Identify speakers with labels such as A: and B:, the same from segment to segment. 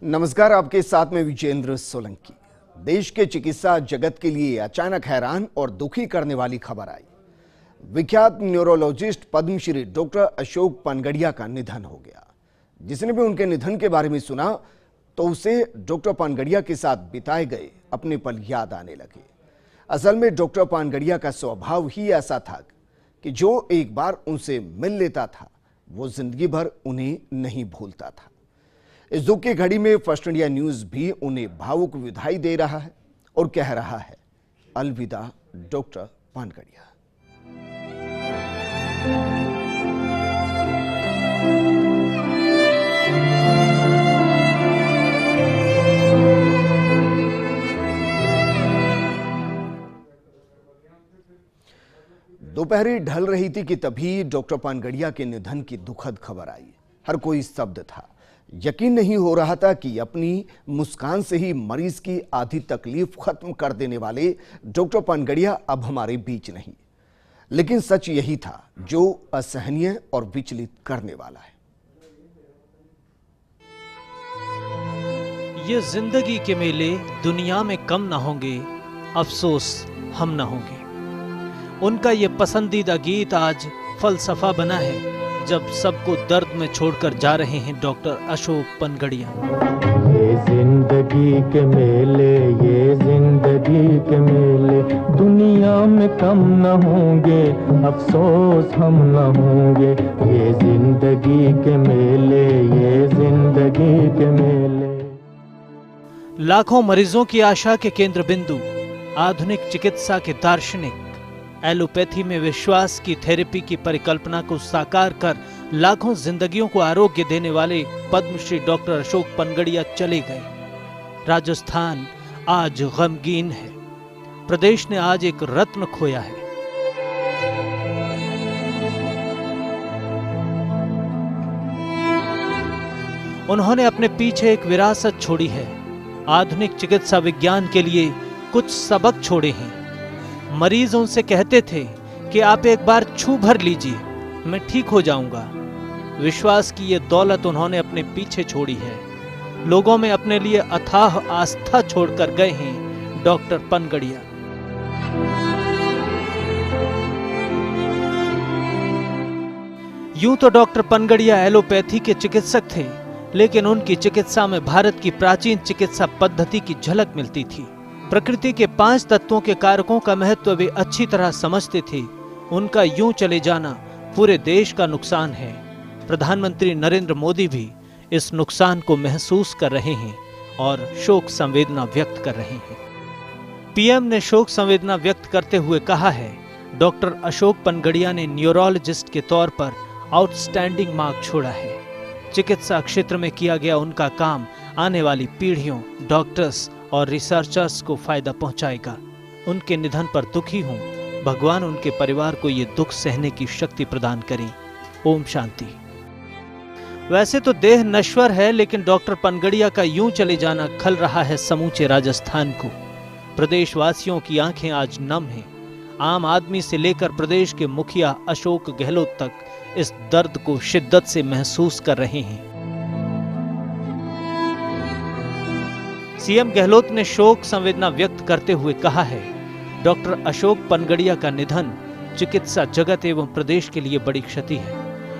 A: नमस्कार, आपके साथ में विजेंद्र सोलंकी। देश के चिकित्सा जगत के लिए अचानक हैरान और दुखी करने वाली खबर आई। विख्यात न्यूरोलॉजिस्ट पद्मश्री डॉक्टर अशोक पनगड़िया का निधन हो गया। जिसने भी उनके निधन के बारे में सुना तो उसे डॉक्टर पनगड़िया के साथ बिताए गए अपने पल याद आने लगे। असल में डॉक्टर पनगड़िया का स्वभाव ही ऐसा था कि जो एक बार उनसे मिल लेता था वो जिंदगी भर उन्हें नहीं भूलता था। इस दुख की घड़ी में फर्स्ट इंडिया न्यूज भी उन्हें भावुक विदाई दे रहा है और कह रहा है, अलविदा डॉक्टर पनगड़िया। दोपहरी ढल रही थी कि तभी डॉक्टर पनगड़िया के निधन की दुखद खबर आई। हर कोई स्तब्ध था। यकीन नहीं हो रहा था कि अपनी मुस्कान से ही मरीज की आधी तकलीफ खत्म कर देने वाले डॉक्टर पनगड़िया अब हमारे बीच नहीं। लेकिन सच यही था जो असहनीय और विचलित करने वाला है।
B: ये जिंदगी के मेले दुनिया में कम ना होंगे, अफसोस हम ना होंगे। उनका ये पसंदीदा गीत आज फलसफा बना है जब सबको दर्द में छोड़कर जा रहे हैं डॉक्टर अशोक पनगड़िया।
C: ये जिंदगी के मेले, ये जिंदगी के मेले दुनिया में कम न होंगे, अफसोस हम न होंगे। ये जिंदगी के मेले, ये जिंदगी के मेले।
B: लाखों मरीजों की आशा के केंद्र बिंदु, आधुनिक चिकित्सा के दार्शनिक, एलोपैथी में विश्वास की थेरेपी की परिकल्पना को साकार कर लाखों जिंदगियों को आरोग्य देने वाले पद्मश्री डॉक्टर अशोक पनगड़िया चले गए। राजस्थान आज गमगीन है। प्रदेश ने आज एक रत्न खोया है। उन्होंने अपने पीछे एक विरासत छोड़ी है। आधुनिक चिकित्सा विज्ञान के लिए कुछ सबक छोड़े हैं। मरीज उनसे कहते थे कि आप एक बार छू भर लीजिए, मैं ठीक हो जाऊंगा। विश्वास की ये दौलत उन्होंने अपने पीछे छोड़ी है। लोगों में अपने लिए अथाह आस्था छोड़कर गए हैं डॉक्टर पनगड़िया। यूं तो डॉक्टर पनगड़िया एलोपैथी के चिकित्सक थे, लेकिन उनकी चिकित्सा में भारत की प्राचीन चिकित्सा पद्धति की झलक मिलती थी। प्रकृति के 5 तत्वों के कारकों का महत्व वे अच्छी तरह समझते थे। उनका यूं चले जाना पूरे देश का नुकसान है। प्रधानमंत्री नरेंद्र मोदी भी इस नुकसान को महसूस कर रहे हैं और शोक संवेदना व्यक्त कर रहे हैं। पीएम ने शोक संवेदना व्यक्त करते हुए कहा है, डॉक्टर अशोक पनगड़िया ने न्यूरोलॉजिस्ट के तौर पर आउटस्टैंडिंग मार्क छोड़ा है। चिकित्सा क्षेत्र में किया गया उनका काम आने वाली पीढ़ियों, डॉक्टर्स और रिसर्चर्स को फायदा पहुंचाएगा। उनके निधन पर दुखी हूं। भगवान उनके परिवार को ये दुख सहने की शक्ति प्रदान करें। ओम शांति। वैसे तो देह नश्वर है, लेकिन डॉक्टर पनगड़िया का यूं चले जाना खल रहा है समूचे राजस्थान को। प्रदेशवासियों की आंखें आज नम हैं। आम आदमी से लेकर प्रदेश के मुखिया अशोक गहलोत तक इस दर्द को शिद्दत से महसूस कर रहे हैं। सीएम गहलोत ने शोक संवेदना व्यक्त करते हुए कहा है, डॉक्टर अशोक पनगड़िया का निधन चिकित्सा जगत एवं प्रदेश के लिए बड़ी क्षति है।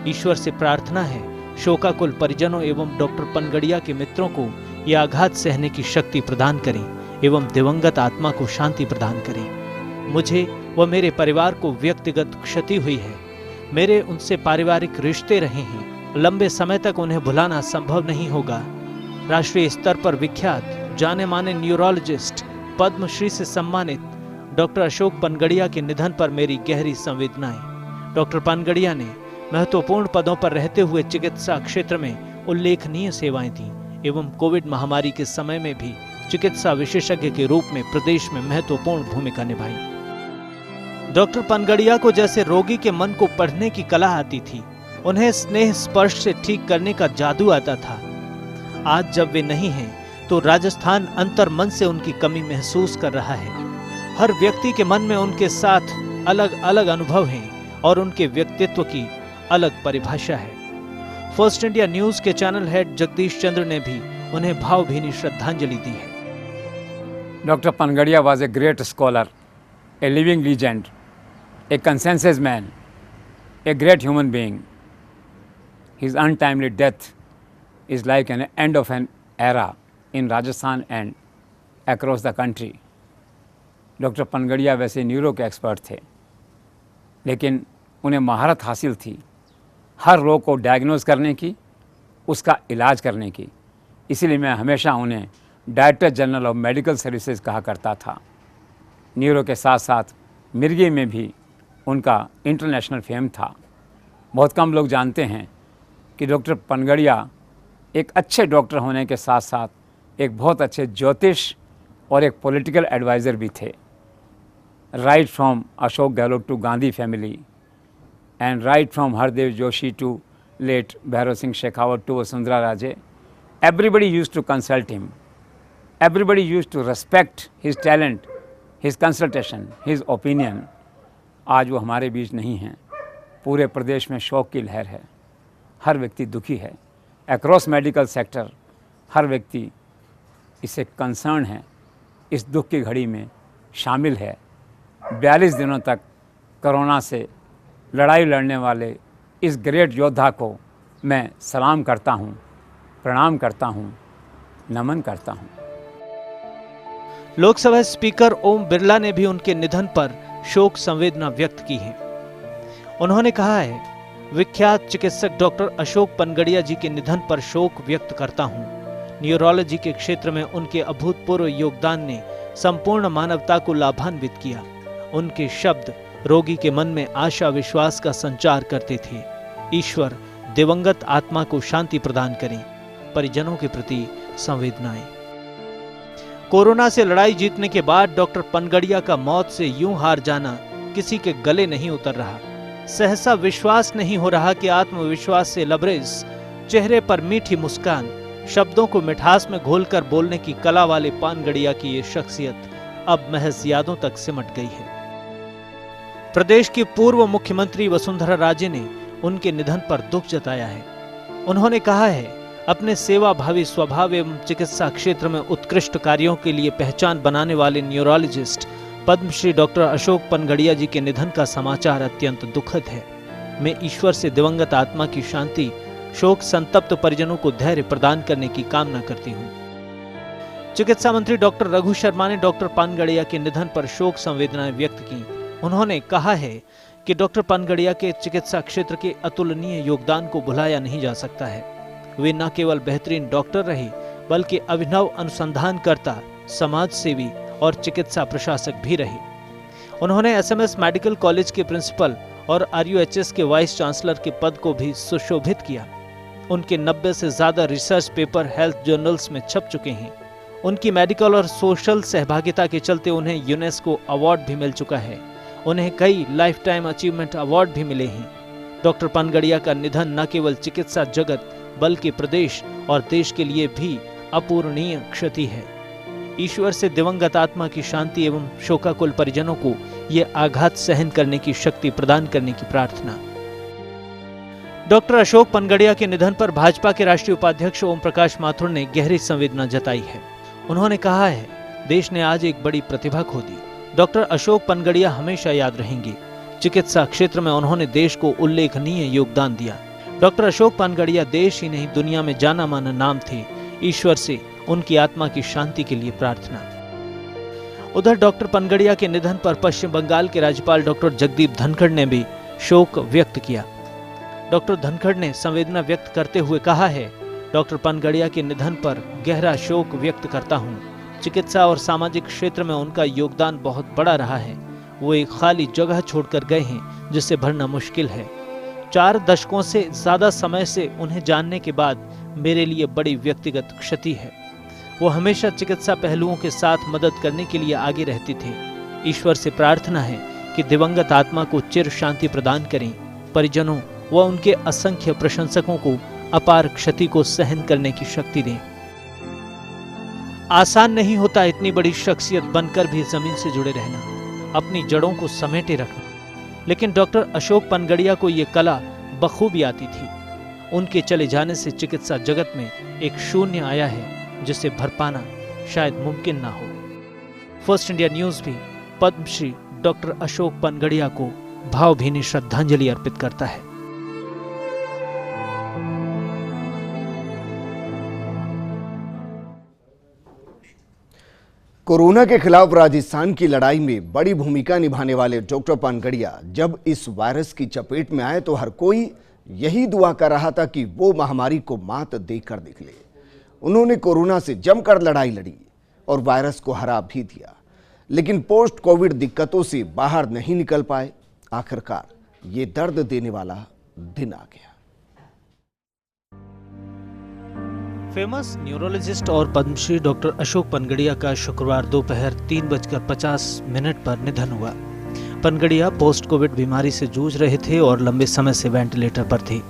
B: ईश्वर से प्रार्थना है शोकाकुल परिजनों एवं डॉक्टर पनगड़िया के मित्रों को यह आघात सहने की शक्ति प्रदान करें एवं दिवंगत आत्मा को शांति प्रदान करें। मुझे व मेरे परिवार को व्यक्तिगत क्षति हुई है। मेरे उनसे पारिवारिक रिश्ते रहे हैं। लंबे समय तक उन्हें भुलाना संभव नहीं होगा। राष्ट्रीय स्तर पर विख्यात जाने माने न्यूरोलॉजिस्ट, पद्मश्री से सम्मानित डॉक्टर अशोक पनगड़िया के निधन पर मेरी गहरी संवेदनाएं। डॉक्टर पनगड़िया ने महत्वपूर्ण पदों पर रहते हुए चिकित्सा क्षेत्र में उल्लेखनीय सेवाएं दी एवं कोविड महामारी के समय में भी चिकित्सा विशेषज्ञ के रूप में प्रदेश में महत्वपूर्ण भूमिका निभाई। डॉक्टर पनगड़िया को जैसे रोगी के मन को पढ़ने की कला आती थी, उन्हें स्नेह स्पर्श से ठीक करने का जादू आता था। आज जब वे नहीं हैं तो राजस्थान अंतर मन से उनकी कमी महसूस कर रहा है। हर व्यक्ति के मन में उनके साथ अलग अलग अनुभव हैं और उनके व्यक्तित्व की अलग परिभाषा है। फर्स्ट इंडिया न्यूज के चैनल हेड जगदीश चंद्र ने भी उन्हें भावभीनी श्रद्धांजलि दी है।
D: Dr. Pangadia was a great scholar, a living legend, a consensus man, a great human being. His untimely death is like an end of an era in Rajasthan and across the country. Doctor Panagariya वैसे neuro के expert थे, लेकिन उन्हें महारत हासिल थी हर रोग को डायग्नोज करने की, उसका इलाज करने की। इसीलिए मैं हमेशा उन्हें director general of medical services कहा करता था। न्यूरो के साथ साथ मिर्गी में भी उनका इंटरनेशनल फेम था। बहुत कम लोग जानते हैं कि डॉक्टर पनगड़िया एक अच्छे डॉक्टर होने के साथ साथ एक बहुत अच्छे ज्योतिष और एक पॉलिटिकल एडवाइज़र भी थे। Right from Ashok Gehlot to Gandhi family and right from Hardev Joshi to late Bhairon Singh Shekhawat to Vasundhara Raje, everybody used to consult him. Everybody used to respect his talent, his consultation, his opinion. आज वो हमारे बीच नहीं हैं। पूरे प्रदेश में शोक की लहर है, हर व्यक्ति दुखी है। अक्रॉस मेडिकल सेक्टर हर व्यक्ति इससे कंसर्न है, इस दुख की घड़ी में शामिल है। 42 दिनों तक कोरोना से लड़ाई लड़ने वाले इस ग्रेट योद्धा को मैं सलाम करता हूँ, प्रणाम करता हूँ, नमन करता हूँ।
B: लोकसभा स्पीकर ओम बिरला ने भी उनके निधन पर शोक संवेदना व्यक्त की है। उन्होंने कहा है, विख्यात चिकित्सक डॉक्टर अशोक पनगड़िया जी के निधन पर शोक व्यक्त करता हूँ। न्यूरोलॉजी के क्षेत्र में उनके अभूतपूर्व योगदान ने संपूर्ण मानवता को लाभान्वित किया। उनके शब्द रोगी के मन में आशा विश्वास का संचार करते थे। ईश्वर दिवंगत आत्मा को शांति प्रदान करें। परिजनों के प्रति संवेदनाएं। कोरोना से लड़ाई जीतने के बाद डॉक्टर पनगड़िया का मौत से यूं हार जाना किसी के गले नहीं उतर रहा। सहसा विश्वास नहीं हो रहा कि आत्मविश्वास से लबरेज, चेहरे पर मीठी मुस्कान, शब्दों को मिठास में घोलकर बोलने की कला वाले पनगड़िया की ये शख्सियत अब महज यादों तक सिमट गई है। प्रदेश की पूर्व मुख्यमंत्री वसुंधरा राजे ने उनके निधन पर दुख जताया है। उन्होंने कहा है, अपने सेवाभावी स्वभाव एवं चिकित्सा क्षेत्र में उत्कृष्ट कार्यों के लिए पहचान बनाने वाले न्यूरोलॉजिस्ट पद्मश्री डॉक्टर अशोक पनगड़िया जी के निधन का समाचार अत्यंत दुखद है। मैं ईश्वर से दिवंगत आत्मा की शांति, शोक संतप्त परिजनों को धैर्य प्रदान करने की कामना करती हूँ। चिकित्सा मंत्री डॉक्टर रघु शर्मा ने डॉक्टर पनगड़िया के निधन पर शोक संवेदनाएं व्यक्त की। उन्होंने कहा है कि डॉक्टर पनगड़िया के चिकित्सा क्षेत्र के अतुलनीय योगदान को भुलाया नहीं जा सकता है। वे न केवल बेहतरीन डॉक्टर रहे, बल्कि अभिनव अनुसंधानकर्ता, समाज सेवी और चिकित्सा प्रशासक भी रहे। उन्होंने एसएमएस मेडिकल कॉलेज के प्रिंसिपल और आरयूएचएस के वाइस चांसलर के पद को भी सुशोभित किया। उनके 90 से ज्यादा रिसर्च पेपर हेल्थ जर्नल्स में छप चुके हैं। उनकी मेडिकल और सोशल सहभागिता के चलते उन्हें यूनेस्को अवार्ड भी मिल चुका है। उन्हें कई लाइफ टाइम अचीवमेंट अवार्ड भी मिले हैं। डॉक्टर पनगड़िया का निधन न केवल चिकित्सा जगत बल्कि प्रदेश और देश के लिए भी अपूरणीय क्षति है। ईश्वर से दिवंगत आत्मा की शांति एवं शोकाकुल परिजनों को ये आघात सहन करने की शक्ति प्रदान करने की प्रार्थना। डॉक्टर अशोक पनगड़िया के निधन पर भाजपा के राष्ट्रीय उपाध्यक्ष ओम प्रकाश माथुर ने गहरी संवेदना जताई है। उन्होंने कहा है, देश ने आज एक बड़ी प्रतिभा खो दी। डॉक्टर अशोक पनगड़िया हमेशा याद रहेंगे। चिकित्सा क्षेत्र में उन्होंने देश को उल्लेखनीय योगदान दिया। डॉक्टर अशोक पनगड़िया देश ही नहीं दुनिया में जाना माना नाम थे। ईश्वर से उनकी आत्मा की शांति के लिए प्रार्थना। उधर डॉक्टर पनगड़िया के निधन पर पश्चिम बंगाल के राज्यपाल डॉक्टर जगदीप धनखड़ ने भी शोक व्यक्त किया। डॉक्टर धनखड़ ने संवेदना व्यक्त करते हुए कहा है, डॉक्टर पनगड़िया के निधन पर गहरा शोक व्यक्त करता हूँ। चिकित्सा और सामाजिक क्षेत्र में उनका योगदान बहुत बड़ा रहा है। वो एक खाली जगह छोड़कर गए हैं जिसे भरना मुश्किल है। 4 दशकों से ज्यादा समय से उन्हें जानने के बाद मेरे लिए बड़ी व्यक्तिगत क्षति है। वो हमेशा चिकित्सा पहलुओं के साथ मदद करने के लिए आगे रहते थे। ईश्वर से प्रार्थना है कि दिवंगत आत्मा को चिर शांति प्रदान करें। परिजनों व उनके असंख्य प्रशंसकों को अपार क्षति को सहन करने की शक्ति दें। आसान नहीं होता इतनी बड़ी शख्सियत बनकर भी जमीन से जुड़े रहना, अपनी जड़ों को समेटे रखना, लेकिन डॉक्टर अशोक पनगड़िया को ये कला बखूबी आती थी। उनके चले जाने से चिकित्सा जगत में एक शून्य आया है। जिसे भर पाना शायद मुमकिन ना हो। फर्स्ट इंडिया न्यूज भी पद्मश्री डॉक्टर अशोक पनगड़िया को भावभीनी श्रद्धांजलि अर्पित करता है।
A: कोरोना के खिलाफ राजस्थान की लड़ाई में बड़ी भूमिका निभाने वाले डॉक्टर पनगड़िया जब इस वायरस की चपेट में आए तो हर कोई यही दुआ कर रहा था कि वो महामारी को मात देकर निकले। उन्होंने कोरोना से जमकर लड़ाई लड़ी और वायरस को हरा भी दिया, लेकिन पोस्ट कोविड दिक्कतों से बाहर नहीं निकल पाए। आखिरकार ये दर्द देने वाला दिन आ गया।
B: फेमस न्यूरोलॉजिस्ट और पद्मश्री डॉक्टर अशोक पनगड़िया का शुक्रवार दोपहर 3:50 पर निधन हुआ। पनगड़िया पोस्ट कोविड बीमारी से जूझ रहे थे और लंबे समय से वेंटिलेटर पर थे।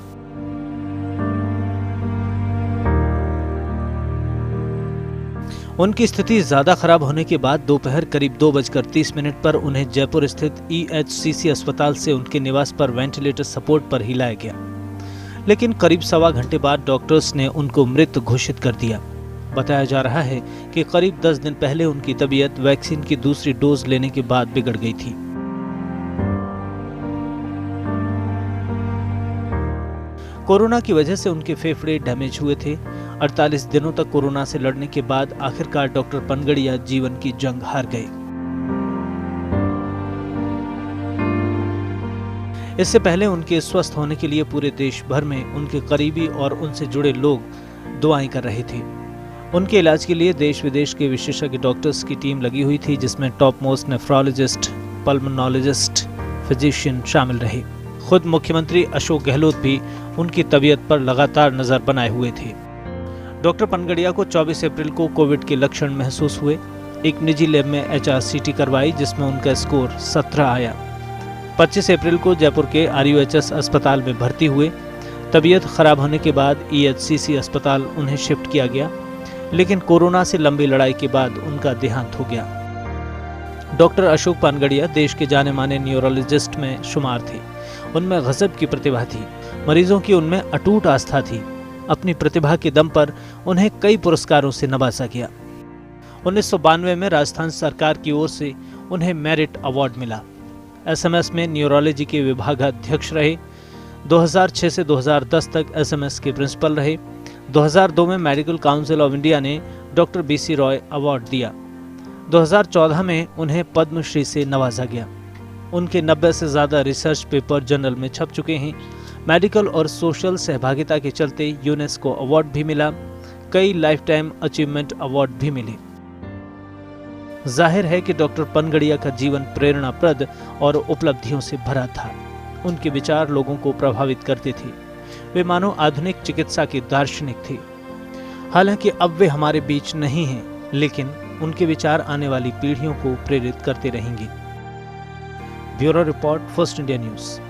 B: उनकी स्थिति ज्यादा खराब होने के बाद दोपहर करीब 2:30 पर उन्हें जयपुर स्थित EHCC अस्पताल से उनके निवास पर वेंटिलेटर सपोर्ट पर ही लाया गया, लेकिन करीब सवा घंटे बाद डॉक्टर्स ने उनको मृत घोषित कर दिया। बताया जा रहा है कि करीब 10 दिन पहले उनकी तबीयत वैक्सीन की दूसरी डोज लेने के बाद बिगड़ गई थी। कोरोना की वजह से उनके फेफड़े डैमेज हुए थे। 48 दिनों तक कोरोना से लड़ने के बाद आखिरकार डॉक्टर पनगड़िया जीवन की जंग हार गए। इससे पहले उनके स्वस्थ होने के लिए पूरे देश भर में उनके करीबी और उनसे जुड़े लोग दुआएं कर रहे थे। उनके इलाज के लिए देश विदेश के विशेषज्ञ डॉक्टर्स की टीम लगी हुई थी, जिसमें top most nephrologist, pulmonologist, physician शामिल रहे। खुद मुख्यमंत्री अशोक गहलोत भी उनकी तबीयत पर लगातार नजर बनाए हुए थे। डॉक्टर पनगड़िया को 24 अप्रैल को कोविड के लक्षण महसूस हुए। एक निजी लैब में HRCT करवाई, जिसमें उनका स्कोर 17 आया। 25 अप्रैल को जयपुर के RUHS अस्पताल में भर्ती हुए। तबीयत खराब होने के बाद EHCC अस्पताल उन्हें शिफ्ट किया गया, लेकिन कोरोना से लंबी लड़ाई के बाद उनका देहांत हो गया। डॉक्टर अशोक पनगड़िया देश के जाने माने न्यूरोलॉजिस्ट में शुमार थे। उनमें गजब की प्रतिभा थी, मरीजों की उनमें अटूट आस्था थी। अपनी प्रतिभा के दम पर उन्हें कई पुरस्कारों से नवाजा गया। 1992 में राजस्थान सरकार की ओर से उन्हें मेरिट अवार्ड मिला। SMS में न्यूरोलॉजी के विभागाध्यक्ष रहे। 2006 से 2010 तक SMS के प्रिंसिपल रहे। 2002 में मेडिकल काउंसिल ऑफ इंडिया ने डॉक्टर BC रॉय अवार्ड दिया। 2014 में उन्हें पद्मश्री से नवाजा गया। उनके 90 से ज़्यादा रिसर्च पेपर जर्नल में छप चुके हैं। मेडिकल और सोशल सहभागिता के चलते यूनेस्को अवार्ड भी मिला। कई लाइफ टाइम अचीवमेंट अवार्ड भी मिले। जाहिर है कि डॉक्टर पनगड़िया का जीवन प्रेरणाप्रद और उपलब्धियों से भरा था। उनके विचार लोगों को प्रभावित करते थे। वे मानो आधुनिक चिकित्सा के दार्शनिक थे। हालांकि अब वे हमारे बीच नहीं हैं, लेकिन उनके विचार आने वाली पीढ़ियों को प्रेरित करते रहेंगे। Bureau report, first India news.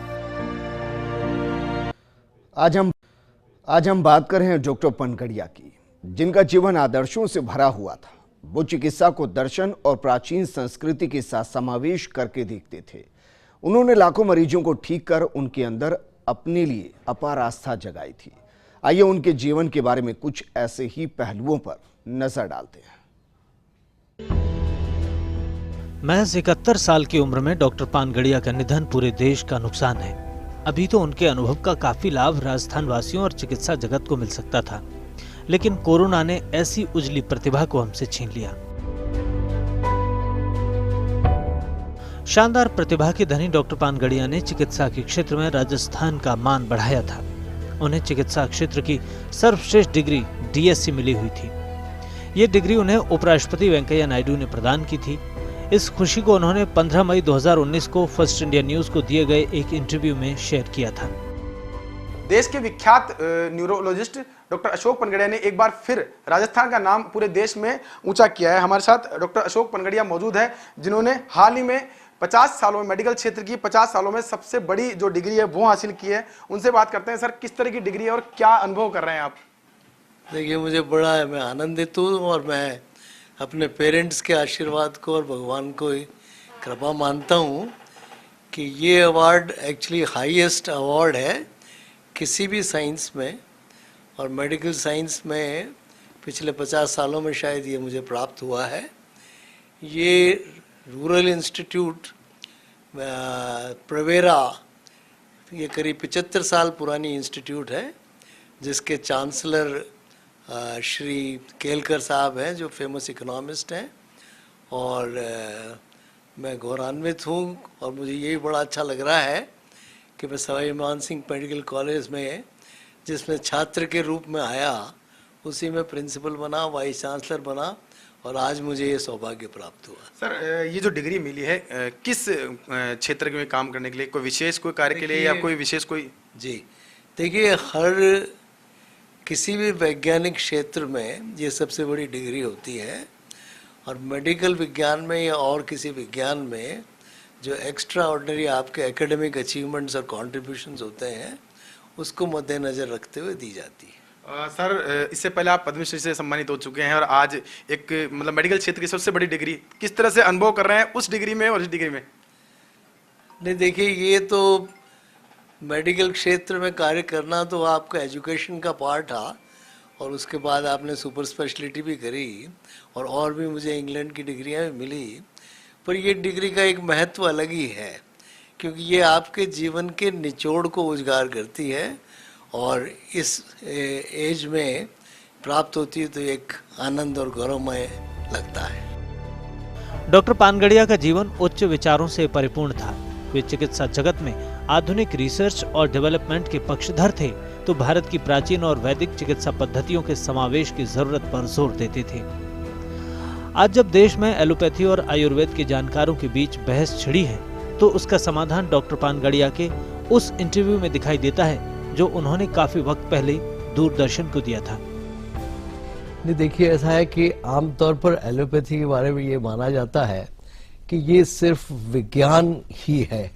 A: आज हम बात कर रहे हैं डॉक्टर पनगड़िया की, जिनका जीवन आदर्शों से भरा हुआ था। वो चिकित्सा को दर्शन और प्राचीन संस्कृति के साथ समावेश करके देखते थे। उन्होंने लाखों मरीजों को ठीक कर उनके अंदर अपने लिए अपार आस्था जगाई थी। आइए उनके जीवन के बारे में कुछ ऐसे ही पहलुओं पर नजर डालते हैं।
B: महज 71 साल की उम्र में डॉक्टर पनगड़िया का निधन पूरे देश का नुकसान है। अभी तो उनके अनुभव का काफी लाभ राजस्थान वासियों और चिकित्सा जगत को मिल सकता था, लेकिन कोरोना ने ऐसी उजली प्रतिभा को हमसे छीन लिया। शानदार प्रतिभा के धनी डॉक्टर पनगड़िया ने चिकित्सा के क्षेत्र में राजस्थान का मान बढ़ाया था। उन्हें चिकित्सा क्षेत्र की सर्वश्रेष्ठ डिग्री DSc मिली हुई थी। ये डिग्री उन्हें उपराष्ट्रपति वेंकैया नायडू ने प्रदान की थी। इस खुशी को उन्होंने 15 मई 2019 को फर्स्ट इंडिया न्यूज को दिए गए एक इंटरव्यू में शेयर किया था।
E: देश के विख्यात न्यूरोलॉजिस्ट डॉक्टर अशोक पनगड़िया ने एक बार फिर राजस्थान का नाम पूरे देश में ऊंचा किया है। हमारे साथ डॉक्टर अशोक पनगड़िया मौजूद है, जिन्होंने हाल ही में 50 सालों में मेडिकल क्षेत्र की 50 सालों में सबसे बड़ी जो डिग्री है वो हासिल की है। उनसे बात करते हैं। सर, किस तरह की डिग्री है और क्या अनुभव कर रहे हैं आप?
F: देखिए, मुझे बड़ा है, मैं आनंदित हूँ और मैं अपने पेरेंट्स के आशीर्वाद को और भगवान को ही कृपा मानता हूँ कि ये अवार्ड एक्चुअली हाईएस्ट अवार्ड है किसी भी साइंस में, और मेडिकल साइंस में पिछले 50 सालों में शायद ये मुझे प्राप्त हुआ है। ये रूरल इंस्टीट्यूट प्रवेरा, ये करीब 75 साल पुरानी इंस्टीट्यूट है, जिसके चांसलर श्री केलकर साहब हैं, जो फेमस इकोनॉमिस्ट हैं। और मैं गौरवान्वित हूँ और मुझे यही बड़ा अच्छा लग रहा है कि मैं सवाई मानसिंह मेडिकल कॉलेज में, जिसमें छात्र के रूप में आया, उसी में प्रिंसिपल बना, वाइस चांसलर बना और आज मुझे ये सौभाग्य प्राप्त हुआ।
E: सर, ये जो डिग्री मिली है किस क्षेत्र में काम करने के लिए, कोई विशेष कोई कार्य के लिए या कोई विशेष कोई?
F: जी देखिए, हर किसी भी वैज्ञानिक क्षेत्र में ये सबसे बड़ी डिग्री होती है और मेडिकल विज्ञान में या और किसी विज्ञान में जो एक्स्ट्रा ऑर्डिनरी आपके एकेडमिक अचीवमेंट्स और कॉन्ट्रीब्यूशंस होते हैं, उसको मद्देनज़र रखते हुए दी जाती है।
E: सर, इससे पहले आप पद्मश्री से सम्मानित हो चुके हैं और आज एक मतलब मेडिकल क्षेत्र की सबसे बड़ी डिग्री, किस तरह से अनुभव कर रहे हैं उस डिग्री में और इस डिग्री में?
F: नहीं देखिए, ये तो मेडिकल क्षेत्र में कार्य करना तो आपका एजुकेशन का पार्ट था और उसके बाद आपने सुपर स्पेशलिटी भी करी और भी मुझे इंग्लैंड की डिग्रियां भी मिली। पर ये डिग्री का एक महत्व अलग ही है, क्योंकि ये आपके जीवन के निचोड़ को उजागर करती है और इस एज में प्राप्त होती है तो एक आनंद और गौरवमय लगता है।
B: डॉक्टर पानगड़िया का जीवन उच्च विचारों से परिपूर्ण था। वे चिकित्सा जगत में आधुनिक रिसर्च और डेवलपमेंट के पक्षधर थे, तो भारत की प्राचीन और वैदिक चिकित्सा पद्धतियों के समावेश की जरूरत पर जोर देते थे। आज जब देश में एलोपैथी और आयुर्वेद के जानकारों के बीच बहस छिड़ी है, तो उसका समाधान डॉक्टर पानगड़िया के उस इंटरव्यू में दिखाई देता है जो उन्होंने काफी वक्त पहले दूरदर्शन को दिया था।
F: नहीं देखिए, ऐसा है कि आमतौर पर एलोपैथी के बारे में ये माना जाता है कि ये सिर्फ विज्ञान ही है,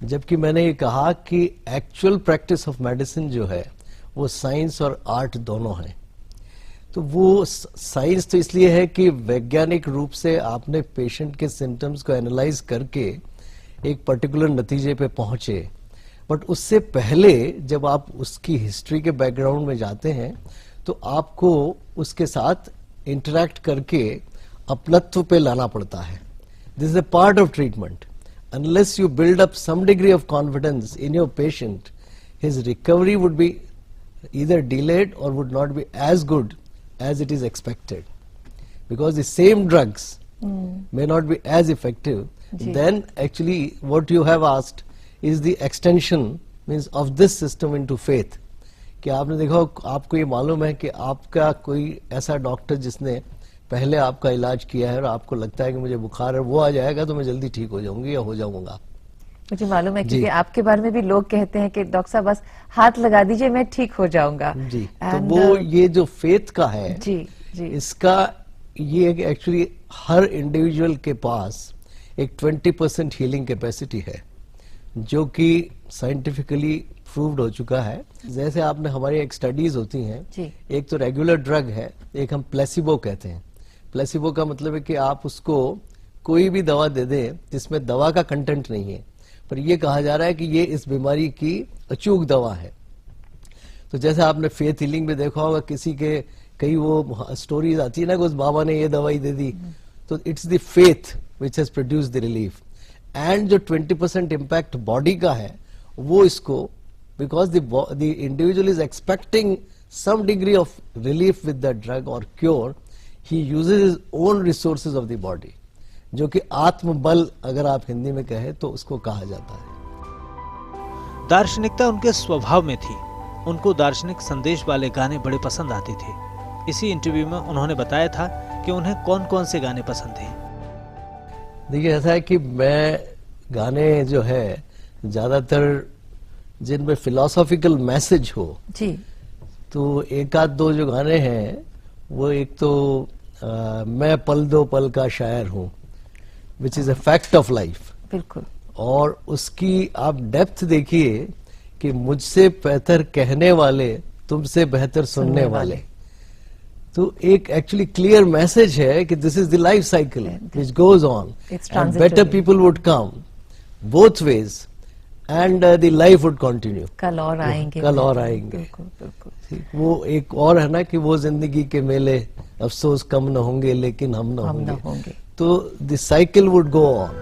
F: जबकि मैंने ये कहा कि एक्चुअल प्रैक्टिस ऑफ मेडिसिन जो है वो साइंस और आर्ट दोनों है। तो वो साइंस तो इसलिए है कि वैज्ञानिक रूप से आपने पेशेंट के सिम्टम्स को एनालाइज करके एक पर्टिकुलर नतीजे पे पहुंचे, बट उससे पहले जब आप उसकी हिस्ट्री के बैकग्राउंड में जाते हैं तो आपको उसके साथ इंटरैक्ट करके अपनत्व पे लाना पड़ता है। This is a part of treatment. Unless you build up some degree of confidence in your patient, his recovery would be either delayed or would not be as good as it is expected. Because the same drugs may not be as effective. Then actually what you have asked is the extension means of this system into faith. कि आपने देखा, आपको ये मालूम है कि आपका कोई ऐसा डॉक्टर जिसने पहले आपका इलाज किया है और आपको लगता है कि मुझे बुखार है, वो आ जाएगा तो मैं जल्दी ठीक हो जाऊंगी या हो जाऊंगा।
G: मुझे मालूम है क्योंकि आपके बारे में भी लोग कहते हैं कि डॉक्टर साहब बस हाथ लगा दीजिए मैं ठीक हो जाऊंगा।
F: जी, तो वो ये जो फेथ का है,
G: जी
F: इसका ये एक्चुअली हर इंडिविजुअल के पास एक 20% हीलिंग कैपेसिटी है, जो कि साइंटिफिकली प्रूव्ड हो चुका है। जैसे आपने हमारी एक स्टडीज होती हैं, एक तो रेगुलर ड्रग है, एक हम प्लेसिबो कहते हैं। प्लेसिबो का मतलब है कि आप उसको कोई भी दवा दे दें जिसमें दवा का कंटेंट नहीं है, पर यह कहा जा रहा है कि ये इस बीमारी की अचूक दवा है। तो जैसे आपने फेथ हीलिंग में देखा होगा, किसी के कई वो स्टोरीज आती है ना कि उस बाबा ने ये दवाई दे दी, तो it's the faith which has produced the relief. And जो 20% इम्पैक्ट बॉडी का है वो इसको, because the individual is expecting some degree of relief with that drug or cure, he uses his own resources of the body, जो कि आत्मबल अगर आप हिंदी में कहें तो उसको कहा जाता है।
B: दार्शनिकता उनके स्वभाव में थी। उनको दार्शनिक संदेश वाले गाने बड़े पसंद आते थे। इसी इंटरव्यू में उन्होंने बताया था कि उन्हें कौन कौन से गाने पसंद थे।
F: देखिए, ऐसा है कि मैं गाने जो है ज्यादातर जिनमें फिलोसॉफिकल मैसेज हो जी, तो एक आध दो जो गाने हैं वो, एक तो मैं पल दो पल का शायर हूँ, which is a fact of life.
G: बिल्कुल।
F: और उसकी आप डेप्थ देखिए कि मुझसे बेहतर कहने वाले, तुमसे बेहतर सुनने वाले। तो एक एक्चुअली क्लियर मैसेज है कि this is the life cycle which goes on and better people would come both ways. And the life would continue.
G: कल और आएंगे।
F: कल और आएंगे।
G: बिल्कुल बिल्कुल।
F: वो एक और है ना कि वो जिंदगी के मेले अफसोस कम न होंगे लेकिन हम न होंगे। तो the cycle would go on.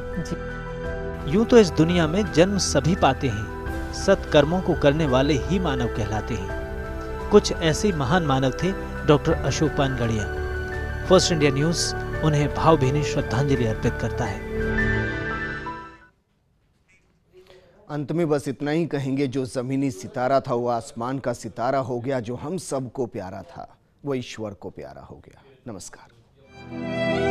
B: यूं तो इस दुनिया में जन्म सभी पाते हैं, सत्कर्मों को करने वाले ही मानव कहलाते हैं। कुछ ऐसे महान मानव थे doctor Ashok Panagariya. First India news उन्हें भावभीनी श्रद्धांजलि अर्पित करता है।
A: अंत में बस इतना ही कहेंगे, जो जमीनी सितारा था वो आसमान का सितारा हो गया, जो हम सबको प्यारा था वो ईश्वर को प्यारा हो गया। नमस्कार।